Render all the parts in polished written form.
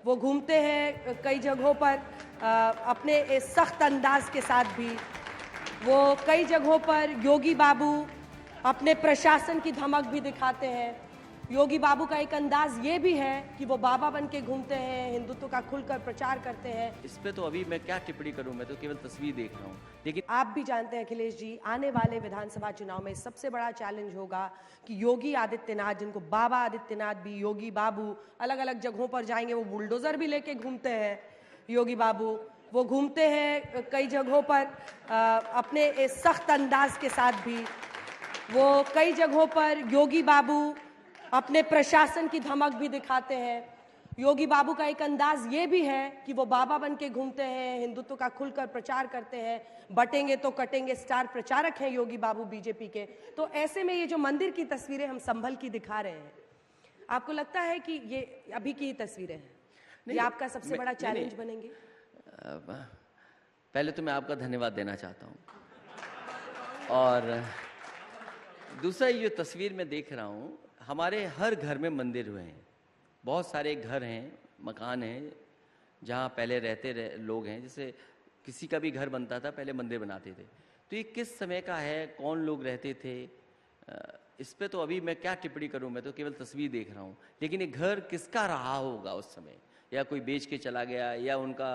वो घूमते हैं कई जगहों पर अपने सख्त अंदाज के साथ भी। वो कई जगहों पर योगी बाबू अपने प्रशासन की धमक भी दिखाते हैं। योगी बाबू का एक अंदाज ये भी है कि वो बाबा बन के घूमते हैं, हिंदुत्व का खुलकर प्रचार करते हैं। इस पे तो अभी मैं क्या टिप्पणी करूं, मैं तो केवल तस्वीर देख रहा हूं। लेकिन आप भी जानते हैं अखिलेश जी, आने वाले विधानसभा चुनाव में सबसे बड़ा चैलेंज होगा कि योगी आदित्यनाथ, जिनको बाबा आदित्यनाथ भी, योगी बाबू, अलग अलग जगहों पर जाएंगे। वो बुलडोजर भी लेके घूमते हैं योगी बाबू। वो घूमते हैं कई जगहों पर अपने सख्त अंदाज के साथ भी। वो कई जगहों पर योगी बाबू अपने प्रशासन की धमक भी दिखाते हैं। योगी बाबू का एक अंदाज ये भी है कि वो बाबा बन के घूमते हैं, हिंदुत्व का खुलकर प्रचार करते हैं। बटेंगे तो कटेंगे स्टार प्रचारक हैं योगी बाबू बीजेपी के। तो ऐसे में ये जो मंदिर की तस्वीरें हम संभल की दिखा रहे हैं, आपको लगता है कि ये अभी की तस्वीरें हैं, ये आपका सबसे बड़ा चैलेंज बनेंगे? पहले तो मैं आपका धन्यवाद देना चाहता हूं, और दूसरा ये जो तस्वीर मैं देख रहा हूं, हमारे हर घर में मंदिर हुए हैं। बहुत सारे घर हैं, मकान हैं जहाँ पहले लोग हैं। जैसे किसी का भी घर बनता था, पहले मंदिर बनाते थे। तो ये किस समय का है, कौन लोग रहते थे, इस पे तो अभी मैं क्या टिप्पणी करूं, मैं तो केवल तस्वीर देख रहा हूं। लेकिन ये घर किसका रहा होगा उस समय, या कोई बेच के चला गया, या उनका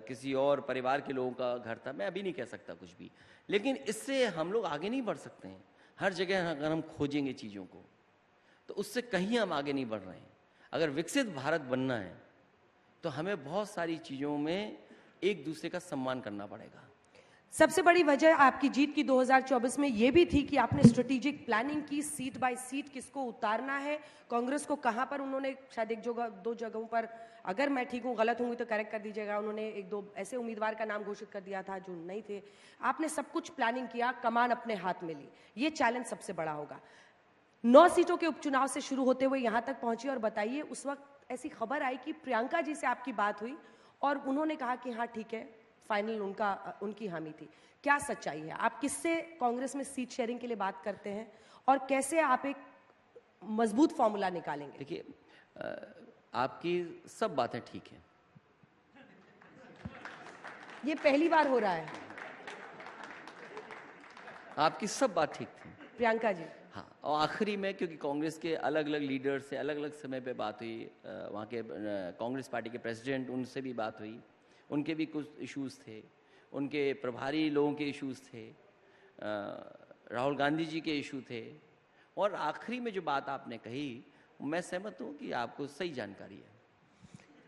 किसी और परिवार के लोगों का घर था, मैं अभी नहीं कह सकता कुछ भी। लेकिन इससे हम लोग आगे नहीं बढ़ सकते हैं। हर जगह अगर हम खोजेंगे चीज़ों को, तो उससे कहीं हम आगे नहीं बढ़ रहे हैं। अगर विकसित भारत बनना है तो हमें बहुत सारी चीज़ों में एक दूसरे का सम्मान करना पड़ेगा। सबसे बड़ी वजह आपकी जीत की 2024 में ये भी थी कि आपने स्ट्रेटेजिक प्लानिंग की, सीट बाय सीट किसको उतारना है, कांग्रेस को कहां पर उन्होंने शायद एक जगह, दो जगहों पर, अगर मैं ठीक हूं गलत होंगी तो करेक्ट कर दीजिएगा, उन्होंने एक दो ऐसे उम्मीदवार का नाम घोषित कर दिया था जो नहीं थे। आपने सब कुछ प्लानिंग किया, कमान अपने हाथ में ली। ये चैलेंज सबसे बड़ा होगा। 9 सीटों के उपचुनाव से शुरू होते हुए यहां तक पहुंची, और बताइए, उस वक्त ऐसी खबर आई कि प्रियंका जी से आपकी बात हुई और उन्होंने कहा कि हाँ ठीक है, फाइनल उनकी हामी थी। क्या सच्चाई है? आप किससे कांग्रेस में सीट शेयरिंग के लिए बात करते हैं और कैसे आप एक मजबूत फॉर्मूला निकालेंगे? देखिए, आपकी सब बातें ठीक हैं। ये पहली बार हो रहा है। आपकी सब बात ठीक थी प्रियंका जी। हाँ, और आखिरी में क्योंकि कांग्रेस के अलग अलग लीडर से अलग अलग समय पे बात हुई, वहाँ के कांग्रेस पार्टी के प्रेसिडेंट, उनसे भी बात हुई। उनके भी कुछ इश्यूज थे, उनके प्रभारी लोगों के इश्यूज थे, राहुल गांधी जी के इशू थे। और आखिरी में जो बात आपने कही, मैं सहमत हूँ कि आपको सही जानकारी है।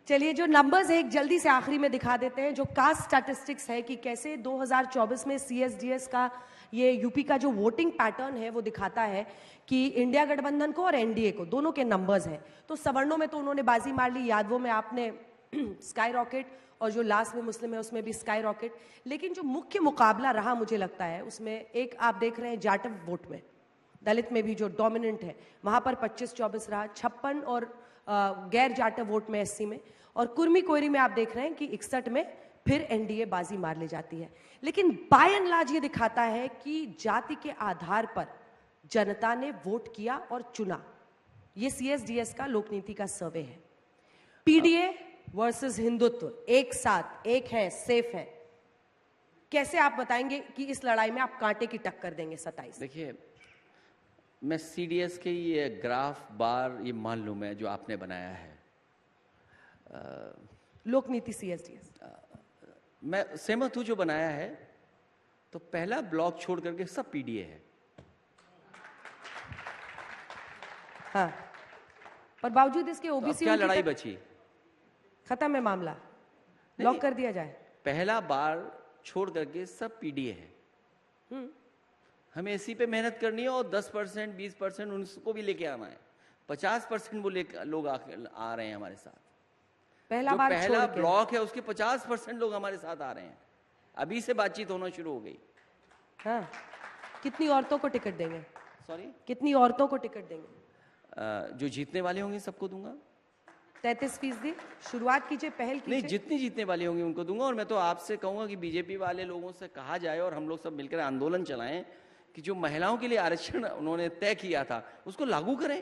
चलिए, जो नंबर्स है एक जल्दी से आखिरी में दिखा देते हैं, जो कास्ट स्टैटिस्टिक्स है कि कैसे 2024 में CSDS का, ये यूपी का जो वोटिंग पैटर्न है वो दिखाता है कि इंडिया गठबंधन को और एनडीए को, दोनों के नंबर्स हैं। तो सवर्णों में तो उन्होंने बाजी मार ली, यादवों में आपने स्काई रॉकेट, और जो लास्ट में मुस्लिम है उसमें भी स्काई रॉकेट। लेकिन जो मुख्य मुकाबला रहा मुझे लगता है उसमें एक आप देख रहे हैं जाटव वोट में, दलित में भी जो डोमिनेंट है वहां पर 25-24 रहा, 56 और गैर जाटव वोट में 80 में, और कुर्मी कोयरी में आप देख रहे हैं कि 61 में फिर एनडीए बाजी मार ले जाती है। लेकिन बाय एंड लार्ज ये दिखाता है कि जाति के आधार पर जनता ने वोट किया और चुना। ये CSDS का लोकनीति का सर्वे है। पीडीए वर्सेस हिंदुत्व एक साथ, एक है, सेफ है। कैसे आप बताएंगे कि इस लड़ाई में आप कांटे की टक्कर देंगे 27? देखिए, मैं CDS के ये ग्राफ बार ये मान लूँ मैं, जो आपने बनाया है लोकनीति CSDS, मैं सहमत हूँ जो बनाया है। तो पहला ब्लॉक छोड़ करके सब पीडीए है। हाँ, पर बावजूद इसके तो ओबीसी क्या लड़ाई बची? खत्म है मामला, लॉक कर दिया जाए। पहला बार छोड़ करके सब पीडीए है। हमें इसी पे मेहनत करनी है, और 10%, 20% उनको भी लेके आना है। 50% वो लोग आ रहे हैं हमारे साथ। पहला ब्लॉक है उसके 50% लोग हमारे साथ आ रहे हैं। अभी से बातचीत होना शुरू हो गई। हाँ, कितनी औरतों को टिकट देंगे? सॉरी, कितनी औरतों को टिकट देंगे? जो जीतने वाले होंगे सबको दूंगा। 33% शुरुआत कीजिए, पहल कीजिए। नहीं, जितनी जीतने वाली होंगी उनको दूंगा। और मैं तो आपसे कहूंगा कि बीजेपी वाले लोगों से कहा जाए और हम लोग सब मिलकर आंदोलन चलाएं कि जो महिलाओं के लिए आरक्षण उन्होंने तय किया था उसको लागू करें।